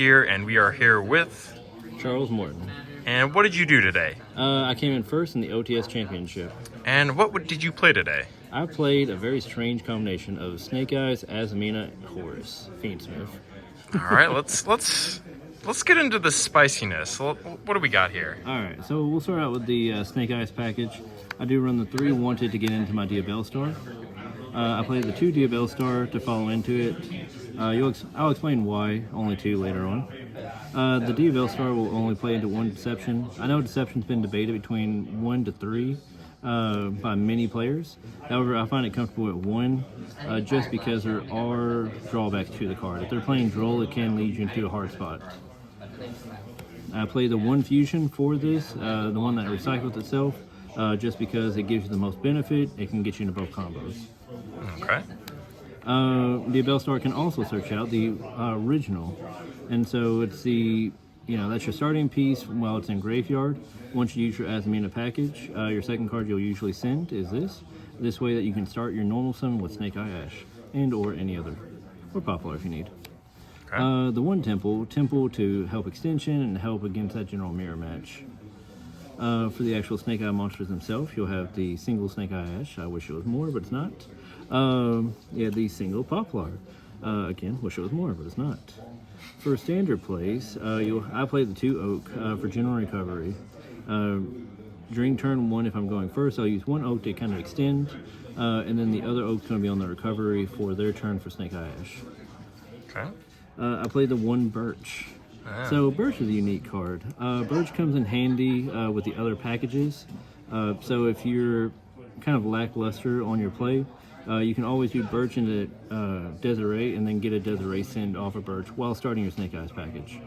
Here, and we are here with Charles Morton. And what did you do today? I came in first in the OTS championship. And what did you play today? I played a very strange combination of Snake Eyes, Azamina, and Horus, Fiendsmith. All right, let's get into the spiciness. What do we got here? All right, so we'll start out with the Snake Eyes package. I do run the 3 wanted to get into my Diabell Star. I played the 2 Diabell Star to follow into it. I'll explain why, only 2 later on. The Diabell Star will only play into 1 Deception. I know Deception's been debated between 1 to 3 by many players. However, I find it comfortable at 1 just because there are drawbacks to the card. If they're playing Droll, it can lead you into a hard spot. I play the 1 Fusion for this, the one that recycles itself, just because it gives you the most benefit. It can get you into both combos. Okay. Diabell Star can also search out the original, and so it's the, that's your starting piece while it's in graveyard. Once you use your Azamina package, your second card you'll usually send is this way that you can start your normal summon with Snake Eye Ash and or any other, or Poplar if you need. Okay. The 1 Temple to help extension and help against that general mirror match. For the actual Snake Eye monsters themselves, you'll have the single Snake Eye Ash. I wish it was more, but it's not. The single Poplar. Again, wish it was more, but it's not. For standard plays, I play the 2 Oak for general recovery. During turn 1, if I'm going first, I'll use 1 Oak to kind of extend, and then the other Oak's going to be on the recovery for their turn for Snake Eye Ash. Okay. I play the 1 Birch. So Birch is a unique card. Birch comes in handy with the other packages. So if you're kind of lackluster on your play, you can always do Birch into Desiree and then get a Desiree send off of Birch while starting your Snake Eyes package.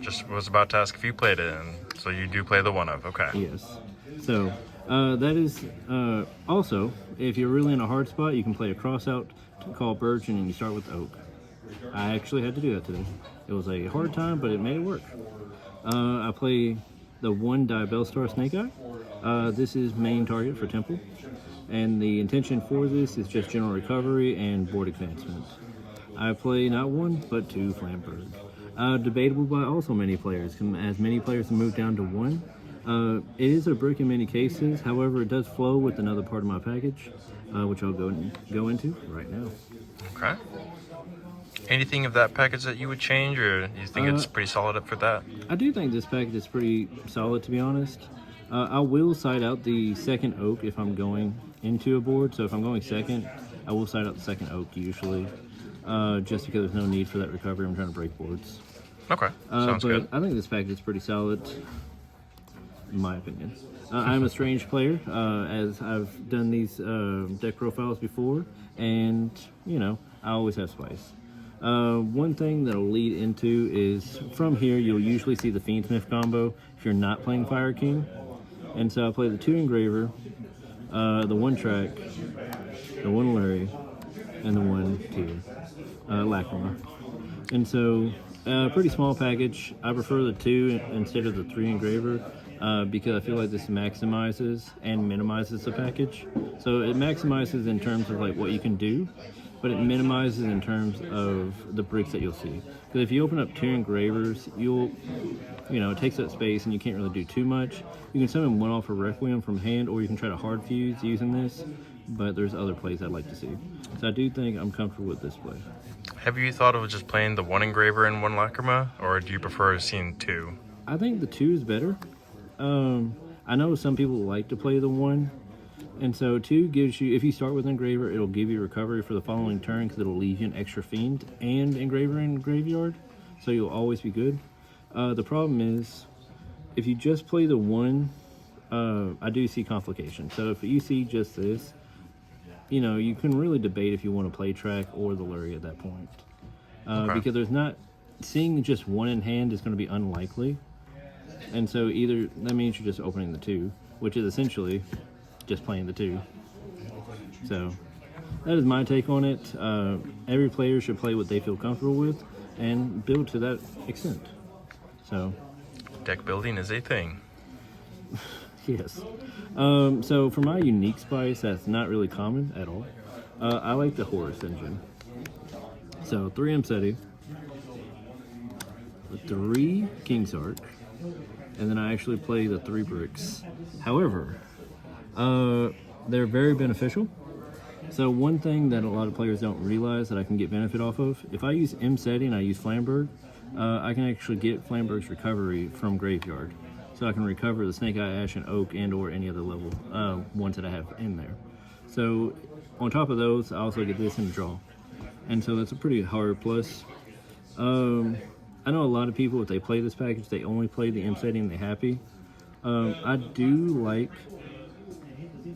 Just was about to ask if you played it, and so you do play the 1 of, okay. Yes. So that is also, if you're really in a hard spot, you can play a cross out to call Birch and then you start with Oak. I actually had to do that today. It was a hard time, but it made it work. I play the 1 Diabell Star Snake Eye. This is main target for Temple, and the intention for this is just general recovery and board advancement. I play not 1, but 2 Flamberg. Debatable by also many players, as many players have moved down to 1. It is a brick in many cases, however, it does flow with another part of my package, which I'll go into right now. Okay. Anything of that package that you would change, or do you think it's pretty solid up for that? I do think this package is pretty solid, to be honest. I will side out the 2nd Oak if I'm going into a board. So if I'm going 2nd, I will side out the 2nd Oak usually, just because there's no need for that recovery. I'm trying to break boards. Okay, sounds good. I think this package is pretty solid, in my opinion. I'm a strange player, as I've done these deck profiles before, and, I always have spice. One thing that'll lead into is, from here, you'll usually see the Fiendsmith combo if you're not playing Fire King. And so I play the 2 Engraver, the 1 Track, the 1 Larry, and the 1 Tier, Lacrima. And so, pretty small package. I prefer the 2 instead of the 3 Engraver, because I feel like this maximizes and minimizes the package. So it maximizes in terms of like what you can do, but it minimizes in terms of the bricks that you'll see. Because if you open up 2 Engravers, it takes up space and you can't really do too much. You can summon 1 off a Requiem from hand, or you can try to hard fuse using this, but there's other plays I'd like to see. So I do think I'm comfortable with this play. Have you thought of just playing the 1 Engraver and 1 Lacrima, or do you prefer seeing 2? I think the 2 is better. I know some people like to play the 1. And so 2 gives you, if you start with Engraver, it'll give you recovery for the following turn because it'll leave you an extra Fiend and Engraver in graveyard. So you'll always be good. The problem is, if you just play the 1, I do see complication. So if you see just this, you can really debate if you want to play Track or the Lurie at that point. Because there's not, seeing just 1 in hand is going to be unlikely. And so either, that means you're just opening the 2, which is essentially just playing the 2. So that is my take on it. Every player should play what they feel comfortable with and build to that extent. So deck building is a thing. Yes. So for my unique spice, that's not really common at all. I like the Horus engine. So 3M SETI, 3 King's Arc, and then I actually play the 3 bricks. However, they're very beneficial. So one thing that a lot of players don't realize that I can get benefit off of, if I use M Seti and I use Flamberg, I can actually get Flamberg's recovery from Graveyard. So I can recover the Snake Eye, Ash, and Oak, and or any other level ones that I have in there. So on top of those, I also get this in the draw. And so that's a pretty hard plus. I know a lot of people, if they play this package, they only play the M Seti and they're happy. I do like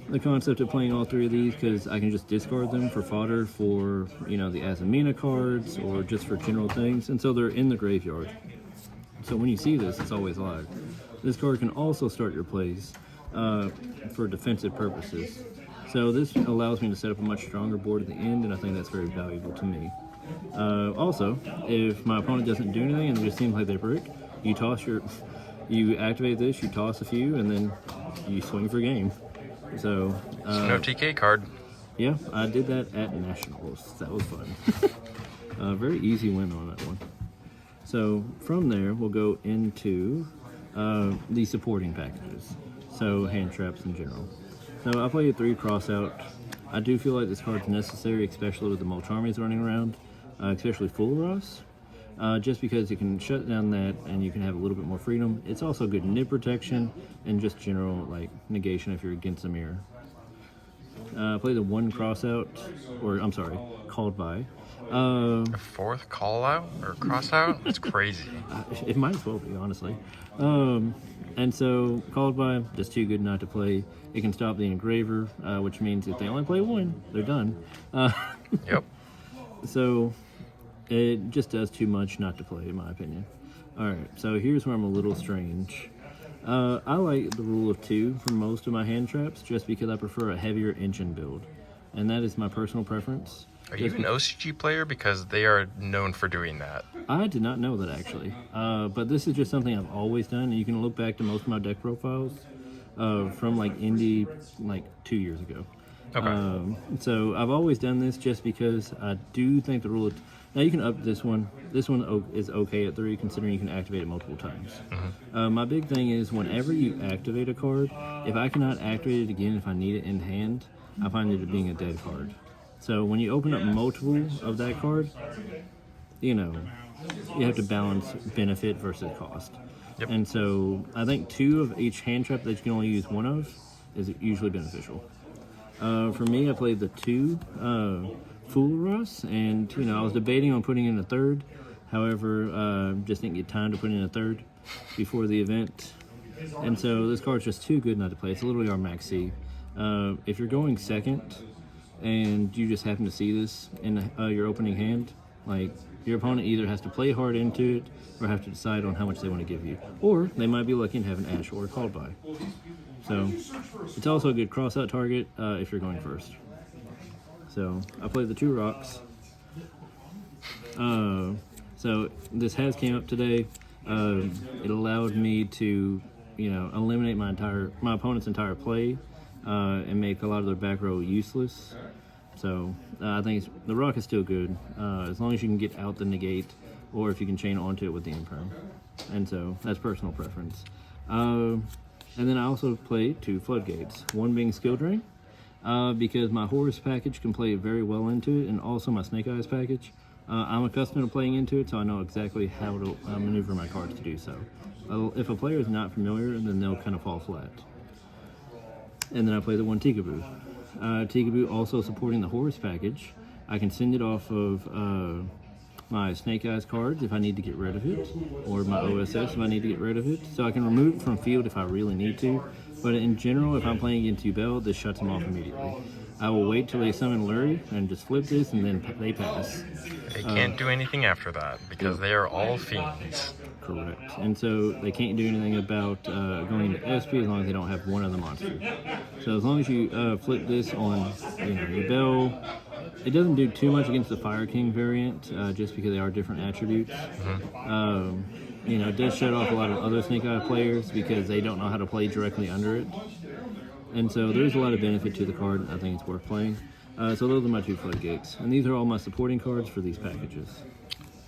the concept of playing all 3 of these because I can just discard them for fodder for, the Azamina cards or just for general things. And so they're in the graveyard. So when you see this, it's always live. This card can also start your plays for defensive purposes. So this allows me to set up a much stronger board at the end, and I think that's very valuable to me. Also, if my opponent doesn't do anything and it just seems like they brick, you activate this, you toss a few, and then you swing for game. So, no TK card. Yeah, I did that at Nationals. That was fun. Very easy win on that one. So from there, we'll go into the supporting packages. So hand traps in general. So I played 3 crossout. I do feel like this card's necessary, especially with the Mulch armies running around, especially Full Ross. Just because you can shut down that and you can have a little bit more freedom. It's also good nib protection and just general negation if you're against a mirror. Play the 1 crossout, or I'm sorry, called by. A 4th call out or cross out? That's crazy. It might as well be, honestly. And so called by, just too good not to play. It can stop the engraver, which means if they only play 1, they're done. Yep. So it just does too much not to play, in my opinion. Alright, so here's where I'm a little strange. I like the rule of 2 for most of my hand traps, just because I prefer a heavier engine build. And that is my personal preference. Are you an OCG player? Because they are known for doing that. I did not know that, actually. But this is just something I've always done, and you can look back to most of my deck profiles from Indie 2 years ago. Okay. So I've always done this just because I do think the rule of... Now you can up this one. This one is okay at 3, considering you can activate it multiple times. Mm-hmm. My big thing is whenever you activate a card, if I cannot activate it again if I need it in hand, I find it being a dead card. So when you open up multiple of that card, you have to balance benefit versus cost. Yep. And so I think 2 of each hand trap that you can only use 1 of is usually beneficial. For me, I played the 2 Fool Russ, and I was debating on putting in a 3rd. However, just didn't get time to put in a 3rd before the event. And so this card's just too good not to play. It's literally our max C. If you're going 2nd and you just happen to see this in your opening hand, your opponent either has to play hard into it or have to decide on how much they want to give you. Or they might be lucky and have an Ash or a called by. So it's also a good cross-out target if you're going first. So I played the 2 rocks. So this has came up today. It allowed me to, eliminate my opponent's entire play and make a lot of their back row useless. So I think the rock is still good as long as you can get out the negate, or if you can chain onto it with the imperm. And so that's personal preference. And then I also play 2 floodgates. One being skill drain, because my Horus package can play very well into it, and also my Snake Eyes package. I'm accustomed to playing into it, so I know exactly how to maneuver my cards to do so. If a player is not familiar, then they'll kind of fall flat. And then I play the 1 Tikaboo. Tikaboo also supporting the Horus package. I can send it off of my Snake Eyes cards if I need to get rid of it, or my OSS if I need to get rid of it. So I can remove it from field if I really need to, but in general, if I'm playing against Ubel, this shuts them off immediately. I will wait till they summon Lurie and just flip this, and then they pass. They can't do anything after that because they are all fiends. Correct. And so they can't do anything about going into SP as long as they don't have one of the monsters. So as long as you flip this on Ubel, it doesn't do too much against the Fire King variant, just because they are different attributes. Mm-hmm. It does shut off a lot of other Snake Eye players because they don't know how to play directly under it. And so there's a lot of benefit to the card. I think it's worth playing. So those are my 2 floodgates. And these are all my supporting cards for these packages.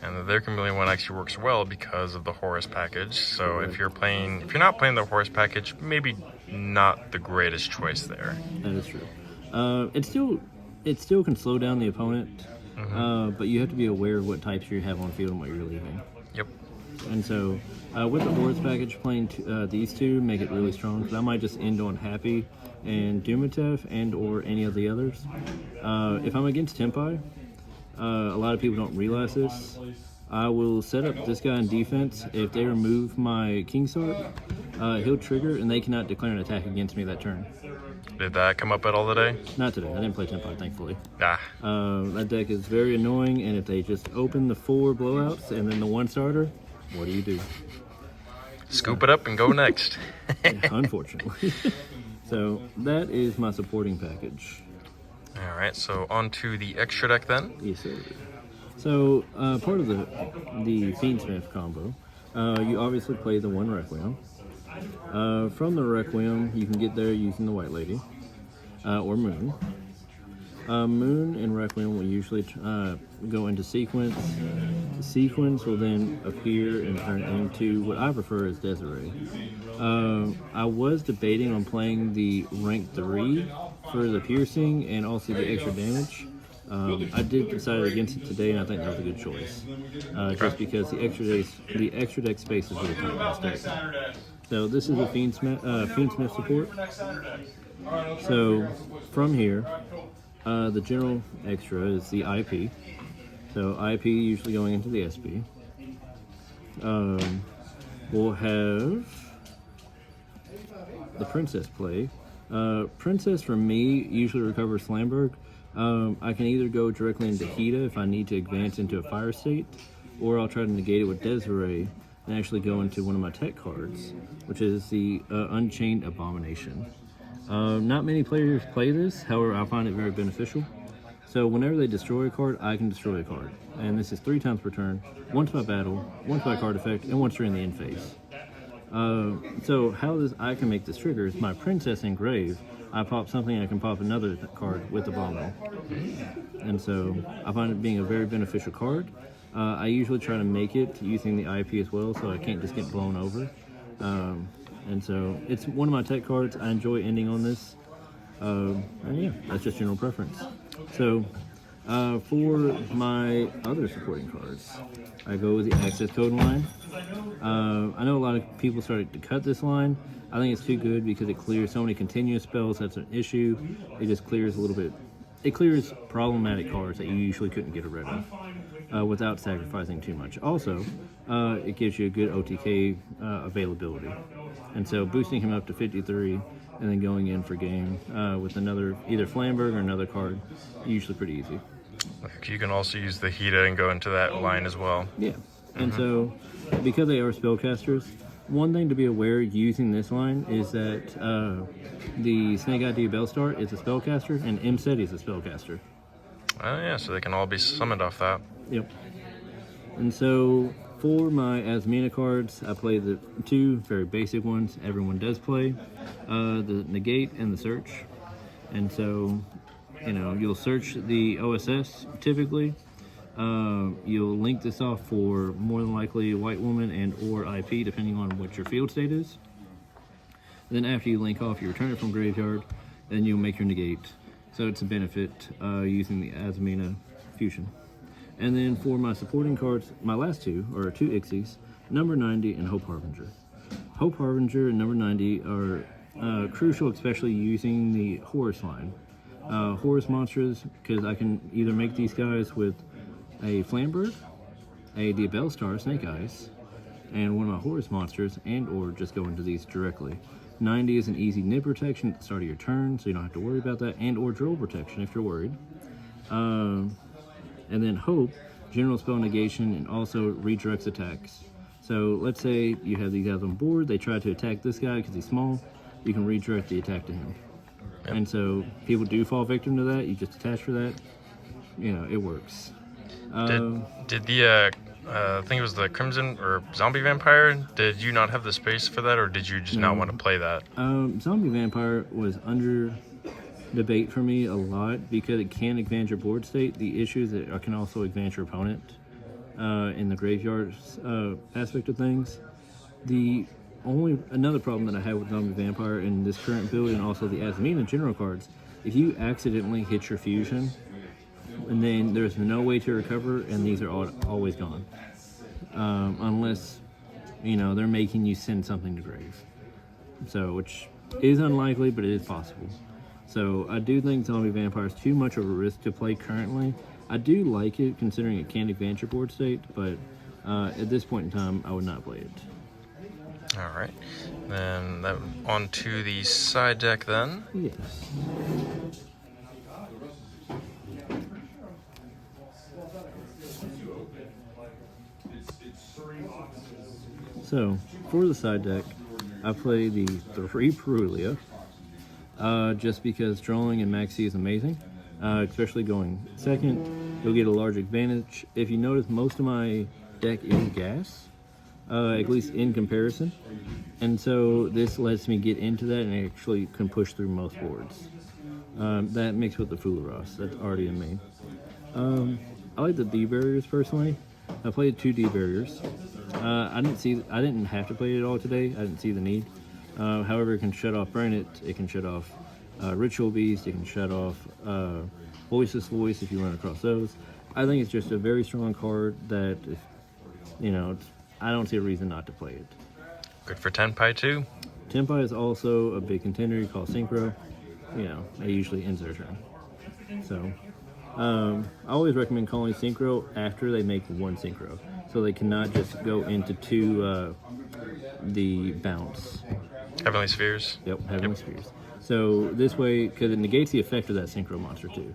And the chameleon one actually works well because of the Horus package. So if you're not playing the Horus package, maybe not the greatest choice there. That is true. It still can slow down the opponent, but you have to be aware of what types you have on field and what you're leaving. Yep. And so with the Horus package, playing these two make it really strong, because I might just end on Happy and Dumatev and or any of the others. If I'm against Tempai, a lot of people don't realize this. I will set up this guy in defense. If they remove my King Sword, he'll trigger, and they cannot declare an attack against me that turn. Did that come up at all today? Not today. I didn't play Tempai, thankfully. Ah. That deck is very annoying, and if they just open the 4 blowouts and then the 1 starter, what do? Scoop it up and go next. Unfortunately. So that is my supporting package. All right, so on to the extra deck then. Yes, sir. So part of the Fiendsmith combo, you obviously play the 1 Requiem. From the Requiem, you can get there using the White Lady or Moon. Moon and Requiem will usually go into sequence. The sequence will then appear and turn into what I prefer as Desiree. I was debating on playing the rank 3 for the piercing and also the extra damage. I did decide against it today, and I think that was a good choice. Just because the extra deck space is really tight in this deck. So this is a Fiendsmith support. So from here, the general extra is the IP. So IP usually going into the SP. We'll have the Princess play. Princess for me usually recovers Flamberg. I can either go directly into Hida if I need to advance into a fire state, or I'll try to negate it with Desiree and actually go into one of my tech cards, which is the Unchained Abomination. Not many players play this, however I find it very beneficial. So whenever they destroy a card, I can destroy a card. And this is 3 times per turn, once by battle, once by card effect, and once during the end phase. So how I can make this trigger is my Princess Engrave. I pop something, I can pop another card with Abominal. And so I find it being a very beneficial card. I usually try to make it using the IP as well, so I can't just get blown over. And so it's one of my tech cards. I enjoy ending on this. And yeah, that's just general preference. So for my other supporting cards, I go with the access code line. I know a lot of people started to cut this line. I think it's too good because it clears so many continuous spells. That's an issue. It just clears a little bit. It clears problematic cards that you usually couldn't get rid of without sacrificing too much. Also, it gives you a good OTK availability. And so boosting him up to 53 and then going in for game with another, either Flamberg or another card, usually pretty easy. You can also use the Hida and go into that line as well. Yeah. And so, because they are spellcasters, one thing to be aware using this line is that the Snake Eye Bellstar is a spellcaster and Mset is a spellcaster. Oh yeah, so they can all be summoned off that. Yep. And so for my Azamina cards, I play the 2 very basic ones everyone does play, the Negate and the Search. And so, you know, you'll search the OSS typically. You'll link this off for more than likely White Woman and or IP, depending on what your field state is. And then after you link off, you return it from graveyard, and you'll make your negate. So it's a benefit using the Azamina fusion. And then for my supporting cards, my last 2 are 2 Ixies, number 90 and Hope Harbinger. Hope Harbinger and number 90 are crucial, especially using the Horus line. Horus monsters, because I can either make these guys with a Flamberg, a Bellstar, Snake Eyes, and one of my Horus monsters, and or just go into these directly. 90 is an easy nib protection at the start of your turn, so you don't have to worry about that, and or drill protection if you're worried. And then Hope, general spell negation, and also redirects attacks. So let's say you have these guys on board, they try to attack this guy because he's small, you can redirect the attack to him. Yep. And so people do fall victim to that, you just attach for that, you know, it works. Did the I think it was the Crimson or Zombie Vampire, did you not have the space for that, or did you just not want to play that? Zombie Vampire was under debate for me a lot because it can advance your board state. The issue is that it can also advance your opponent. in the graveyard aspect of things. Another problem that I have with Zombie Vampire in this current build, and also the Azamina general cards, if you accidentally hit your fusion, and then there's no way to recover, and these are always gone, unless they're making you send something to grave. So, which is unlikely, but it is possible. So I do think Zombie Vampire is too much of a risk to play currently. I do like it considering it can advance your board state, but at this point in time, I would not play it. All right. Then on to the side deck then. Yes. So, for the side deck, I play the 3 Perulia, just because drawing in Maxi is amazing, especially going second. You'll get a large advantage. If you notice, most of my deck is gas, at least in comparison, and so this lets me get into that and actually can push through most boards. That mixed with the Fularos, that's already in me. I like the D barriers personally. I played 2 D barriers. I didn't have to play it all today. I didn't see the need. However, it can shut off Burn It. It can shut off Ritual Beast. It can shut off Voiceless Voice if you run across those. I think it's just a very strong card that, I don't see a reason not to play it. Good for Tenpai too. Tenpai is also a big contender. You call Synchro. It usually ends their turn. So, I always recommend calling Synchro after they make 1 Synchro. So they cannot just go into 2 the bounce. Heavenly Spheres. Yep, Heavenly Spheres. So this way, because it negates the effect of that Synchro monster too.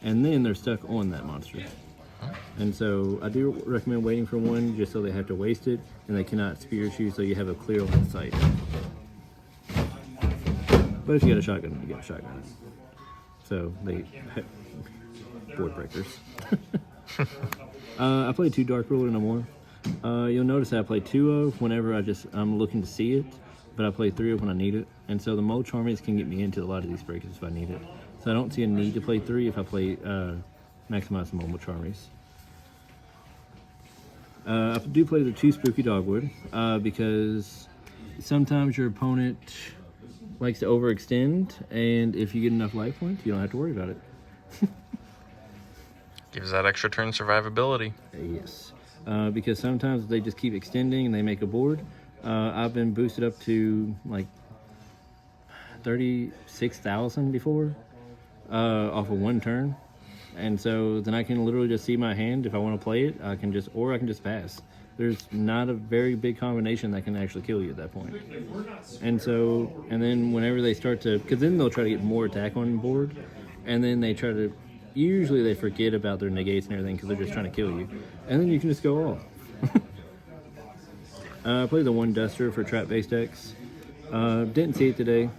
And then they're stuck on that monster. And so I do recommend waiting for 1 just so they have to waste it and they cannot spear you, so you have a clear line of sight. But if you got a shotgun, you got a shotgun. So they board breakers. I played 2 Dark Ruler no more. You'll notice that I play 2 of whenever I'm looking to see it, but I play 3 of when I need it. And so the Mold Charmies can get me into a lot of these breakers if I need it. So I don't see a need to play 3 if I play maximize the Mold Charmies. I do play the 2 Spooky Dogwood because sometimes your opponent likes to overextend, and if you get enough life points, you don't have to worry about it. Gives that extra turn survivability. Yes, because sometimes they just keep extending and they make a board. I've been boosted up to like 36,000 before off of 1 turn, and so then I can literally just see my hand. If I want to play it, I can just pass. There's not a very big combination that can actually kill you at that point. And then whenever they start to, because then they'll try to get more attack on board, and then they try to. Usually they forget about their negates and everything because they're just trying to kill you. And then you can just go off. I played the 1 Duster for trap-based decks. Didn't see it today,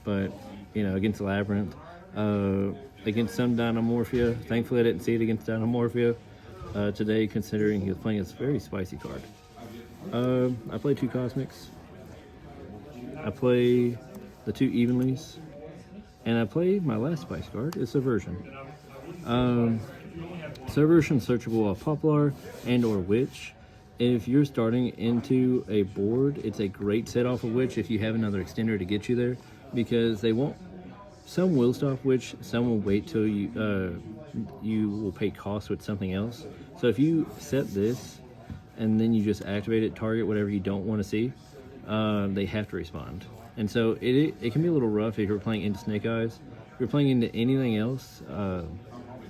but, against Labyrinth. Against some Dynamorphia. Thankfully I didn't see it against Dynamorphia today, considering he was playing this very spicy card. I play 2 Cosmics. I play the 2 Evenlies. And I play my last spice card, it's Subversion. Subversion searchable off Poplar and or Witch. If you're starting into a board, it's a great set off of Witch if you have another extender to get you there, because some will stop Witch, some will wait till you will pay cost with something else. So if you set this and then you just activate it, target whatever you don't want to see, they have to respond. And so it can be a little rough if you're playing into Snake Eyes. If you're playing into anything else,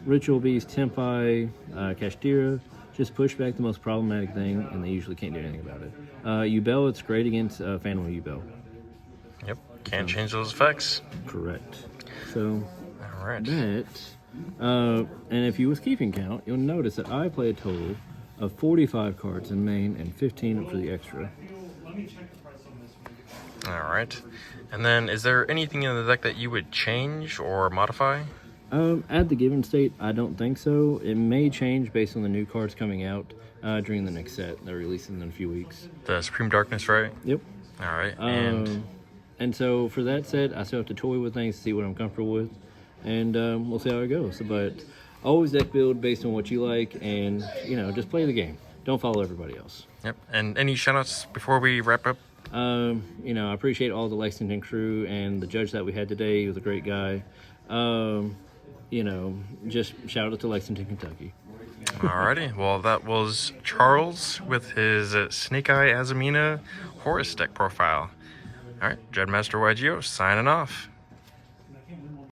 Ritual Beast, Tenpai, Kashtira, just push back the most problematic thing, and they usually can't do anything about it. Ubel, it's great against Phantom Ubel. Yep, can't change those effects. Correct. So, all right. And if you was keeping count, you'll notice that I play a total of 45 cards in main and 15 for the extra. All right. And then, is there anything in the deck that you would change or modify? At the given state, I don't think so. It may change based on the new cards coming out during the next set. They're releasing in a few weeks. The Supreme Darkness, right? Yep. All right. And so for that set, I still have to toy with things to see what I'm comfortable with. And we'll see how it goes. But always deck build based on what you like, and, just play the game. don't follow everybody else. Yep. And any shoutouts before we wrap up? You know, I appreciate all the Lexington crew and the judge that we had today. He was a great guy. You know, just shout out to Lexington, Kentucky. Alrighty. Well, that was Charles with his Snake Eye Azamina Horus deck profile. All right, Dreadmaster YGO signing off.